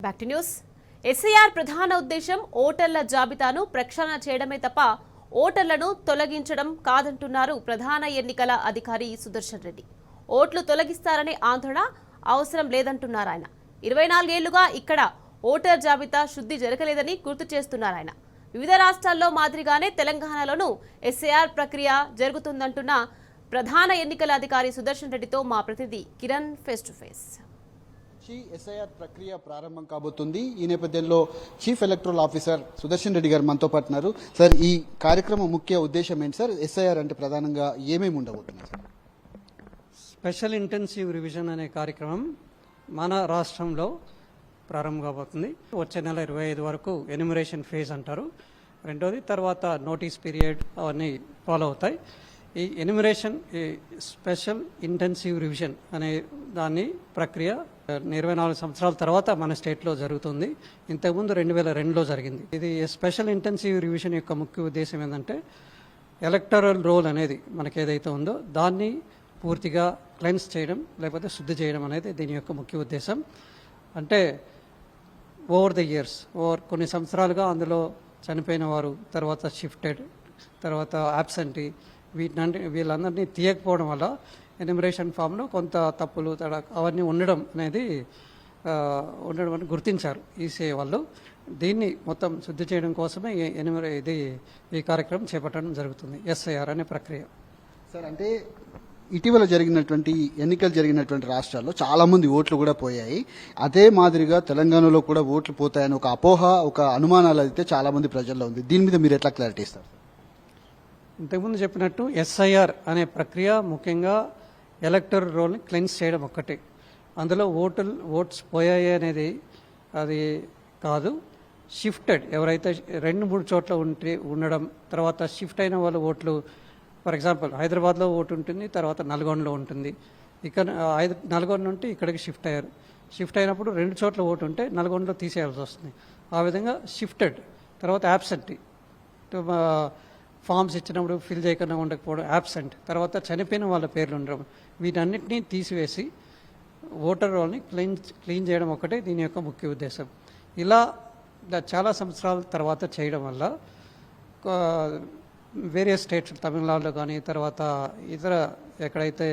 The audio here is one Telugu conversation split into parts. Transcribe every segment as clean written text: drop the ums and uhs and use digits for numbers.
Back to news. ఎస్ఐఆర్ ప్రధాన ఉద్దేశం ఓటర్ల జాబితాను ప్రక్షాళన చేయడమే తప్ప ఓటర్లను తొలగించడం కాదంటున్నారు ప్రధాన ఎన్నికల అధికారి సుదర్శన్ రెడ్డి. ఓట్లు తొలగిస్తారనే ఆందోళన అవసరం లేదంటున్నారు ఆయన. 24 ఏళ్లుగా ఇక్కడ ఓటర్ జాబితా శుద్ధి జరగలేదని గుర్తు చేస్తున్నారు ఆయన. వివిధ రాష్ట్రాల్లో మాదిరిగానే తెలంగాణలోనూ ఎస్ఐఆర్ ప్రక్రియ జరుగుతుందంటున్న ప్రధాన ఎన్నికల అధికారి సుదర్శన్ రెడ్డితో మా ప్రతినిధి Kiran face to face. SIR ప్రక్రియ ప్రారంభం కాబోతుంది. ఈ నేపథ్యంలో chief electoral officer Sudarshan Reddy గారు మనతో పాటు ఉన్నారు. సార్, ఈ కార్యక్రమం ముఖ్య ఉద్దేశం ఏంటి సార్? ఎస్ఐఆర్ అంటే ప్రధానంగా ఏమేమి ఉండబోతుంది సార్? స్పెషల్ ఇంటెన్సివ్ రివిజన్ అనే కార్యక్రమం మన రాష్ట్రంలో ప్రారంభం కాబోతుంది. వచ్చే నెల 25 వరకు ఎన్యూమరేషన్ ఫేజ్ అంటారు. రెండోది తర్వాత నోటీస్ పీరియడ్ అవన్నీ ఫాలో అవుతాయి. ఈ ఎన్యూమరేషన్ స్పెషల్ ఇంటెన్సివ్ రివిజన్ అనే దాన్ని ప్రక్రియ 24 సంవత్సరాల తర్వాత మన స్టేట్లో జరుగుతుంది. ఇంతకుముందు 2002లో జరిగింది. ఇది స్పెషల్ ఇంటెన్సివ్ రివిజన్ యొక్క ముఖ్య ఉద్దేశం ఏంటంటే ఎలక్టరల్ రోల్ అనేది మనకి ఏదైతే ఉందో దాన్ని పూర్తిగా క్లెన్స్ చేయడం లేకపోతే శుద్ధి చేయడం అనేది దీని యొక్క ముఖ్య ఉద్దేశం. అంటే ఓవర్ ద ఇయర్స్ కొన్ని సంవత్సరాలుగా అందులో చనిపోయిన వారు, తర్వాత షిఫ్టెడ్, తర్వాత యాబ్సెంటీ, వీళ్ళందరినీ తీయకపోవడం వల్ల ఎన్యూమరేషన్ ఫామ్లో కొంత తప్పులు అవన్నీ ఉండడం అనేది గుర్తించారు ఈసీఐ వాళ్ళు. దీన్ని మొత్తం శుద్ధి చేయడం కోసమే ఈ కార్యక్రమం చేపట్టడం జరుగుతుంది, ఎస్ఐఆర్ అనే ప్రక్రియ. సార్, అంటే ఇటీవల ఎన్నికలు జరిగినటువంటి రాష్ట్రాల్లో చాలా మంది ఓట్లు కూడా పోయాయి. అదే మాదిరిగా తెలంగాణలో కూడా ఓట్లు పోతాయని ఒక అపోహ, ఒక అనుమానాలు అయితే చాలా మంది ప్రజల్లో ఉంది. దీని మీద మీరు ఎట్లా క్లారిటీ ఇస్తారు? ఇంతకుముందు చెప్పినట్టు ఎస్ఐఆర్ అనే ప్రక్రియ ముఖ్యంగా ఎలక్టరల్ రోల్ని క్లెన్స్ చేయడం ఒక్కటే. అందులో ఓట్స్ పోయాయి అనేది అది కాదు. షిఫ్టెడ్ ఎవరైతే 2-3 చోట్ల ఉండడం, తర్వాత షిఫ్ట్ అయిన వాళ్ళ ఓట్లు, ఫర్ ఎగ్జాంపుల్ హైదరాబాద్లో ఓటు ఉంటుంది, తర్వాత నల్గొండలో ఉంటుంది. ఇక్కడ నల్గొండ నుండి ఇక్కడికి షిఫ్ట్ అయ్యారు. షిఫ్ట్ అయినప్పుడు 2 చోట్ల ఓటు ఉంటే నల్గొండలో తీసేయాల్సి వస్తుంది. ఆ విధంగా షిఫ్టెడ్, తర్వాత యాబ్సెంటీ, ఫామ్స్ ఇచ్చినప్పుడు ఫిల్ చేయకుండా ఉండకపోవడం యాబ్సెంట్, తర్వాత చనిపోయిన వాళ్ళ పేర్లు ఉండడం, వీటన్నిటినీ తీసివేసి ఓటర్ రోల్ని క్లీన్ చేయడం ఒకటే దీని యొక్క ముఖ్య ఉద్దేశం. ఇలా చాలా సంవత్సరాల తర్వాత చేయడం వల్ల వేరియస్ స్టేట్స్, తమిళనాడులో కానీ తర్వాత ఇతర ఎక్కడైతే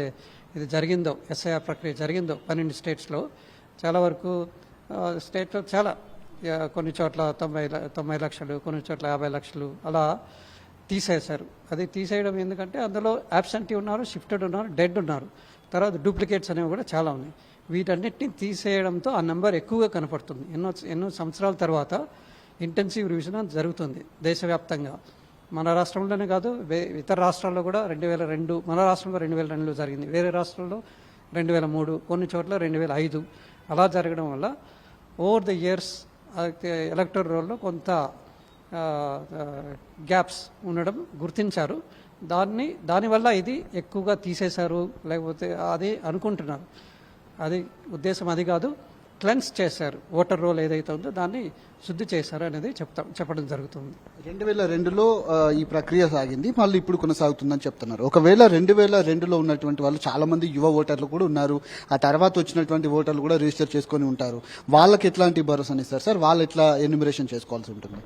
ఇది జరిగిందో, ఎస్ఐఆర్ ప్రక్రియ జరిగిందో 12 స్టేట్స్లో, చాలా వరకు స్టేట్లో కొన్ని చోట్ల 90 లక్షలు, కొన్ని చోట్ల 50 లక్షలు అలా తీసేశారు. అది తీసేయడం ఎందుకంటే అందులో యాబ్సెంటీ ఉన్నారు, షిఫ్టెడ్ ఉన్నారు, డెడ్ ఉన్నారు, తర్వాత డూప్లికేట్స్ అనేవి కూడా చాలా ఉన్నాయి. వీటన్నిటిని తీసేయడంతో ఆ నెంబర్ ఎక్కువగా కనపడుతుంది. ఎన్నో సంవత్సరాల తర్వాత ఇంటెన్సివ్ రివిజన్ జరుగుతుంది దేశవ్యాప్తంగా. మన రాష్ట్రంలోనే కాదు, ఇతర రాష్ట్రాల్లో కూడా 2002, మన రాష్ట్రంలో 2002లో జరిగింది, వేరే రాష్ట్రాల్లో 2003, కొన్ని చోట్ల 2005 అలా జరగడం వల్ల ఓవర్ ద ఇయర్స్ ఎలక్టరల్ రోల్లో కొంత గ్యాప్స్ ఉండడం గుర్తించారు. దానివల్ల ఇది ఎక్కువగా తీసేశారు లేకపోతే అది అనుకుంటున్నారు. అది ఉద్దేశం అది కాదు. క్లెన్స్ చేశారు, ఓటర్ రోల్ ఏదైతే ఉందో దాన్ని శుద్ధి చేశారు అనేది చెప్పడం జరుగుతుంది. 2002లో ఈ ప్రక్రియ సాగింది, మళ్ళీ ఇప్పుడు కొనసాగుతుందని చెప్తున్నారు. ఒకవేళ 2002లో ఉన్నటువంటి వాళ్ళు చాలా మంది యువ ఓటర్లు కూడా ఉన్నారు. ఆ తర్వాత వచ్చినటువంటి ఓటర్లు కూడా రిజిస్టర్ చేసుకొని ఉంటారు. వాళ్ళకి ఎట్లాంటి భరోసాని ఇస్తారు సార్? వాళ్ళు ఎట్లా ఎన్యూమరేషన్ చేసుకోవాల్సి ఉంటుంది?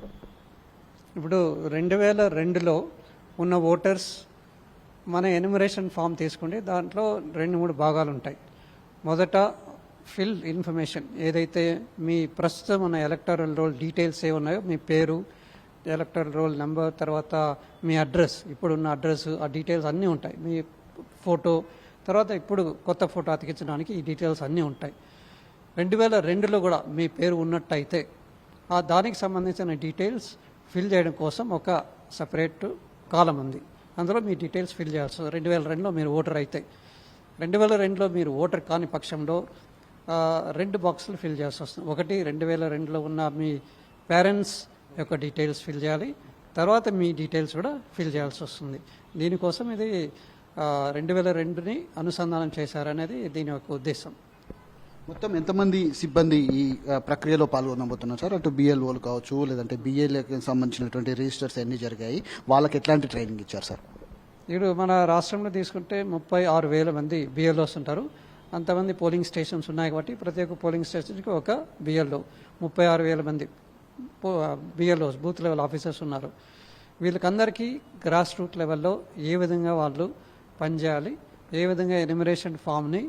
ఇప్పుడు 2002లో ఉన్న ఓటర్స్ మన ఎన్యూమరేషన్ ఫామ్ తీసుకుంటే దాంట్లో 2-3 భాగాలు ఉంటాయి. మొదట ఫిల్ ఇన్ఫర్మేషన్, ఏదైతే మీ ప్రస్తుతం ఉన్న ఎలక్టరల్ రోల్ డీటెయిల్స్ ఏ ఉన్నాయో, మీ పేరు, ఎలక్టరల్ రోల్ నెంబర్, తర్వాత మీ అడ్రస్, ఇప్పుడున్న అడ్రస్, ఆ డీటెయిల్స్ అన్నీ ఉంటాయి. మీ ఫోటో, తర్వాత ఇప్పుడు కొత్త ఫోటో అతికించడానికి ఈ డీటెయిల్స్ అన్నీ ఉంటాయి. 2002లో కూడా మీ పేరు ఉన్నట్టయితే ఆ దానికి సంబంధించిన డీటెయిల్స్ ఫిల్ చేయడం కోసం ఒక సపరేట్ కాలం ఉంది. అందులో మీ డీటెయిల్స్ ఫిల్ చేయాల్సి వస్తుంది. 2002లో మీరు ఓటర్ అయితే, 2002లో మీరు ఓటర్ కాని పక్షంలో 2 బాక్సులు ఫిల్ చేయాల్సి వస్తుంది. ఒకటి 2002లో ఉన్న మీ పేరెంట్స్ యొక్క డీటెయిల్స్ ఫిల్ చేయాలి, తర్వాత మీ డీటెయిల్స్ కూడా ఫిల్ చేయాల్సి వస్తుంది. దీనికోసం ఇది 2002ని అనుసంధానం చేశారనేది దీని యొక్క ఉద్దేశం. మొత్తం ఎంతమంది సిబ్బంది ఈ ప్రక్రియలో పాల్గొనబోతున్నారు సార్? అటు బిఎల్ఓలు కావచ్చు, లేదంటే బిఏలకు సంబంధించినటువంటి రిజిస్టర్స్ ఎన్ని జరిగాయి, వాళ్ళకి ఎట్లాంటి ట్రైనింగ్ ఇచ్చారు సార్? ఇప్పుడు మన రాష్ట్రంలో తీసుకుంటే 36,000 మంది బిఎల్ఓస్ ఉంటారు. అంతమంది పోలింగ్ స్టేషన్స్ ఉన్నాయి కాబట్టి ప్రతి ఒక్క పోలింగ్ స్టేషన్కి ఒక బిఎల్ఓ 36,000 మంది బిఎల్ఓస్ బూత్ లెవెల్ ఆఫీసర్స్ ఉన్నారు. వీళ్ళకందరికీ గ్రాస్ రూట్ లెవెల్లో ఏ విధంగా వాళ్ళు పనిచేయాలి, ఏ విధంగా ఎన్యూమరేషన్ ఫామ్ని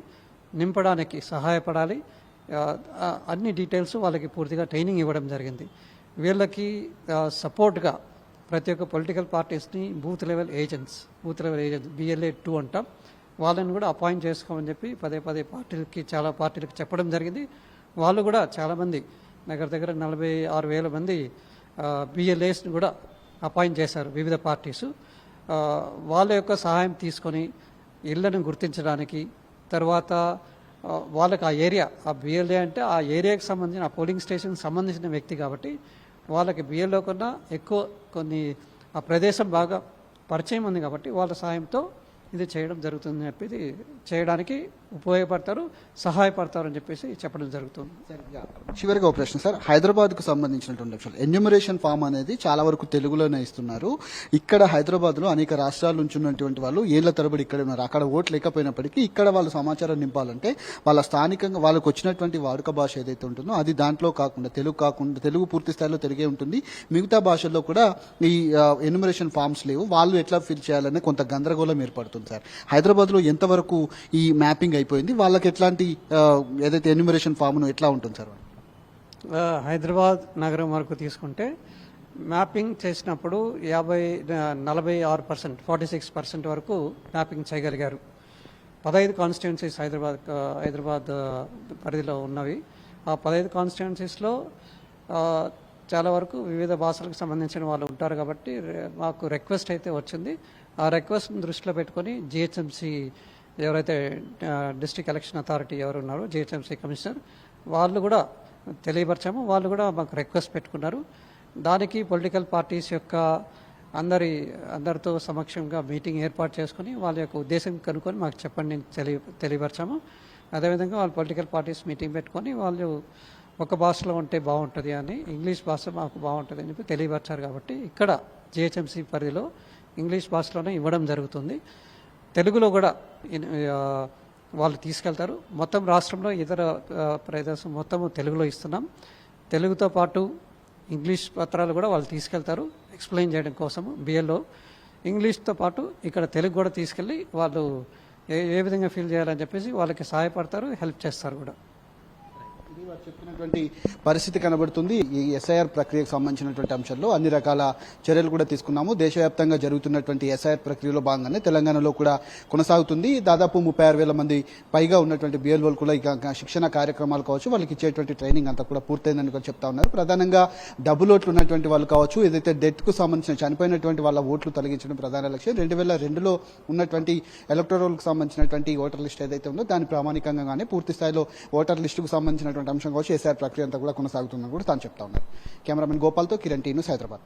నింపడానికి సహాయపడాలి, అన్ని డీటెయిల్స్ వాళ్ళకి పూర్తిగా ట్రైనింగ్ ఇవ్వడం జరిగింది. వీళ్ళకి సపోర్ట్గా ప్రతి ఒక్క పొలిటికల్ పార్టీస్ని బూత్ లెవెల్ ఏజెంట్స్ BLA 2 అంటాం, వాళ్ళని కూడా అపాయింట్ చేసుకోమని చెప్పి పదే చాలా పార్టీలకు చెప్పడం జరిగింది. వాళ్ళు కూడా చాలామంది దగ్గర 46,000 మంది BLAస్ని కూడా అపాయింట్ చేశారు వివిధ పార్టీసు. వాళ్ళ యొక్క సహాయం తీసుకొని ఇళ్లను గుర్తించడానికి, తర్వాత వాళ్ళకి ఆ ఏరియా, ఆ BLA అంటే ఆ ఏరియాకి సంబంధించిన ఆ పోలింగ్ స్టేషన్కి సంబంధించిన వ్యక్తి కాబట్టి వాళ్ళకి BLO కన్నా ఎక్కువ ఆ ప్రదేశం బాగా పరిచయం ఉంది కాబట్టి వాళ్ళ సహాయంతో ఇది చేయడం జరుగుతుందని చెప్పి చేయడానికి ఉపయోగపడతారు, సహాయపడతారు అని చెప్పేసి చెప్పడం జరుగుతుంది. చివరిగా ఒక ప్రశ్న సార్, హైదరాబాద్కు సంబంధించినటువంటి విషయాలు ఎన్యూమరేషన్ ఫామ్ అనేది చాలా వరకు తెలుగులోనే ఇస్తున్నారు. ఇక్కడ హైదరాబాద్లో అనేక రాష్ట్రాల నుంచి ఉన్నటువంటి వాళ్ళు ఏళ్ల తరబడి ఇక్కడ ఉన్నారు. అక్కడ ఓట్లు లేకపోయినప్పటికీ ఇక్కడ వాళ్ళు సమాచారం నింపాలంటే వాళ్ళ స్థానికంగా వాళ్ళకు వచ్చినటువంటి వాడుక భాష ఏదైతే ఉంటుందో అది దాంట్లో కాకుండా తెలుగు పూర్తి స్థాయిలో తెలుగే ఉంటుంది. మిగతా భాషల్లో కూడా ఈ ఎన్యూమరేషన్ ఫామ్స్ లేవు. వాళ్ళు ఎట్లా ఫిల్ చేయాలనే కొంత గందరగోళం ఏర్పడుతుంది సార్. హైదరాబాద్లో ఎంతవరకు ఈ మ్యాపింగ్ అయిపోయింది, వాళ్ళకి ఎట్లాంటి ఏదైతే ఎన్యూమరేషన్ ఫామ్ను ఎట్లా ఉంటుంది సార్? హైదరాబాద్ నగరం వరకు తీసుకుంటే మ్యాపింగ్ చేసినప్పుడు 46%, 46% వరకు మ్యాపింగ్ చేయగలిగారు. 15 కాన్స్టిట్యున్సీస్ హైదరాబాద్ పరిధిలో ఉన్నవి. ఆ 15 కాన్స్టిట్యున్సీస్లో చాలా వరకు వివిధ భాషలకు సంబంధించిన వాళ్ళు ఉంటారు కాబట్టి మాకు రిక్వెస్ట్ అయితే వచ్చింది. ఆ రిక్వెస్ట్ని దృష్టిలో పెట్టుకొని GHMC ఎవరైతే డిస్ట్రిక్ట్ ఎలక్షన్ అథారిటీ ఎవరు ఉన్నారో GHMC కమిషనర్ వాళ్ళు కూడా తెలియపరిచాము. వాళ్ళు కూడా మాకు రిక్వెస్ట్ పెట్టుకున్నారు. దానికి పొలిటికల్ పార్టీస్ యొక్క అందరితో సమక్షంగా మీటింగ్ ఏర్పాటు చేసుకుని వాళ్ళ యొక్క ఉద్దేశం కనుక్కొని మాకు చెప్పండి తెలియపరిచాము. అదేవిధంగా వాళ్ళు పొలిటికల్ పార్టీస్ మీటింగ్ పెట్టుకొని వాళ్ళు ఒక భాషలో ఉంటే బాగుంటుంది అని, ఇంగ్లీష్ భాష మాకు బాగుంటుంది అని చెప్పి తెలియపరిచారు. కాబట్టి ఇక్కడ GHMC పరిధిలో ఇంగ్లీష్ భాషలోనే ఇవ్వడం జరుగుతుంది. తెలుగులో కూడా వాళ్ళు తీసుకెళ్తారు. మొత్తం రాష్ట్రంలో ఇతర ప్రదేశం మొత్తము తెలుగులో ఇస్తున్నాం. తెలుగుతో పాటు ఇంగ్లీష్ పత్రాలు కూడా వాళ్ళు తీసుకెళ్తారు ఎక్స్ప్లెయిన్ చేయడం కోసము. BLO ఇంగ్లీష్తో పాటు ఇక్కడ తెలుగు కూడా తీసుకెళ్ళి వాళ్ళు ఏ విధంగా ఫీల్ చేయాలని చెప్పేసి వాళ్ళకి సహాయపడతారు, హెల్ప్ చేస్తారు కూడా. ఇది వారు చెప్పినటువంటి పరిస్థితి కనబడుతుంది. ఈ SIR ప్రక్రియకు సంబంధించినటువంటి అంశాల్లో అన్ని రకాల చర్యలు కూడా తీసుకున్నాము. దేశవ్యాప్తంగా జరుగుతున్నటువంటి SIR ప్రక్రియలో భాగంగానే తెలంగాణలో కూడా కొనసాగుతుంది. దాదాపు 36,000 మంది పైగా ఉన్నటువంటి BLOలు కూడా ఇక శిక్షణ కార్యక్రమాలు కావచ్చు, వాళ్ళకి ఇచ్చేటువంటి ట్రైనింగ్ అంతా కూడా పూర్తయిందని కూడా చెప్తా ఉన్నారు. ప్రధానంగా డబుల్ ఓట్లు ఉన్నటువంటి వాళ్ళు కావచ్చు, ఏదైతే డెత్కు సంబంధించిన చనిపోయినటువంటి వాళ్ళ ఓట్లు తొలగించడం ప్రధాన లక్ష్యం. 2002లో ఉన్నటువంటి ఎలక్టోరల్కు సంబంధించినటువంటి ఓటర్ లిస్ట్ ఏదైతే ఉందో దాని ప్రామాణికంగానే పూర్తి స్థాయిలో ఓటర్ లిస్టుకు సంబంధించినటువంటి అంశం కావచ్చు SIR ప్రక్రియ అంతా కూడా కొనసాగుతుందని కూడా తాను చెప్తా ఉన్నారు. కెమెరామెన్ గోపాల్తో కిరణ్ టీ న్యూస్, హైదరాబాద్.